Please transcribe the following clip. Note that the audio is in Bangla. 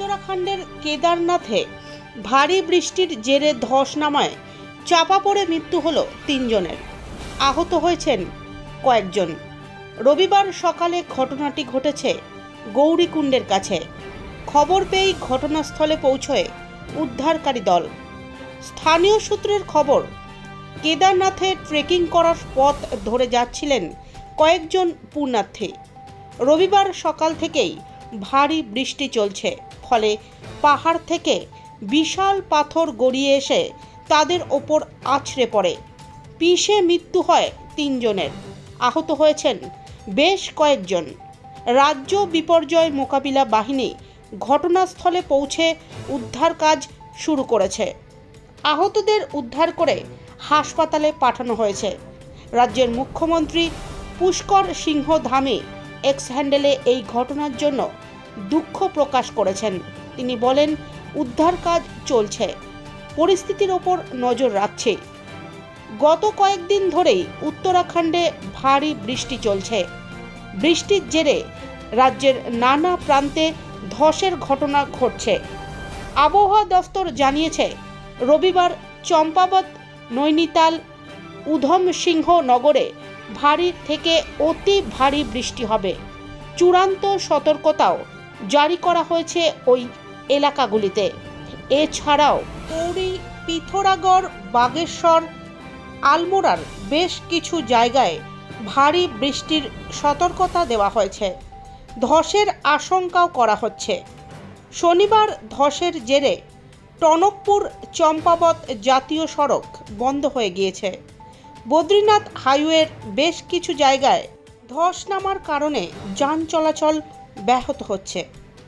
উত্তরাখণ্ডের কেদারনাথে ভারী বৃষ্টির জেরে ধস নামায় চাপা পড়ে মৃত্যু হলো 3 জনের, আহত হয়েছেন কয়েকজন। রবিবার সকালে ঘটনাটি ঘটেছে গৌরীকুণ্ডের কাছে। খবর পেয়েই ঘটনাস্থলে পৌঁছয় উদ্ধারকারী দল। স্থানীয় সূত্রের খবর, কেদারনাথে ট্রেকিং করার পথ ধরে যাচ্ছিলেন কয়েকজন পুণ্যার্থী। রবিবার সকাল থেকেই ভারী বৃষ্টি চলছে, ফলে পাহাড় থেকে বিশাল পাথর গড়িয়ে এসে তাদের ওপর আছড়ে পড়ে। পিষে মৃত্যু হয় 3 জনের, আহত হয়েছেন বেশ কয়েকজন। রাজ্য বিপর্যয় মোকাবিলা বাহিনী ঘটনাস্থলে পৌঁছে উদ্ধার কাজ শুরু করেছে। আহতদের উদ্ধার করে হাসপাতালে পাঠানো হয়েছে। রাজ্যের মুখ্যমন্ত্রী পুষ্কর সিংহ ধামি এক্স হ্যান্ডেলে এই ঘটনার জন্য দুঃখ প্রকাশ করেছেন। তিনি বলেন, উদ্ধার কাজ চলছে, পরিস্থিতির ওপর নজর রাখছে। গত কয়েকদিন ধরেই উত্তরাখণ্ডে ভারী বৃষ্টি চলছে। বৃষ্টির জেরে রাজ্যের নানা প্রান্তে ধসের ঘটনা ঘটছে। আবহাওয়া দফতর জানিয়েছে, রবিবার চম্পাবত, নৈনিতাল, উধম সিংহ নগরে ভারী থেকে অতি ভারী বৃষ্টি হবে। চূড়ান্ত সতর্কতাও জারি করা হয়েছে ওই এলাকাগুলিতে। এছাড়াও পৌরি, পিথোরাগড়, বাগেশ্বর, আলমোড়ার বেশ কিছু জায়গায় ভারী বৃষ্টির সতর্কতা দেওয়া হয়েছে। ধসের আশঙ্কাও করা হচ্ছে। শনিবার ধসের জেরে টনকপুর চম্পাবত জাতীয় সড়ক বন্ধ হয়ে গিয়েছে। বদ্রীনাথ হাইওয়ের বেশ কিছু জায়গায় ধস নামার কারণে যান চলাচল ব্যাহত হচ্ছে।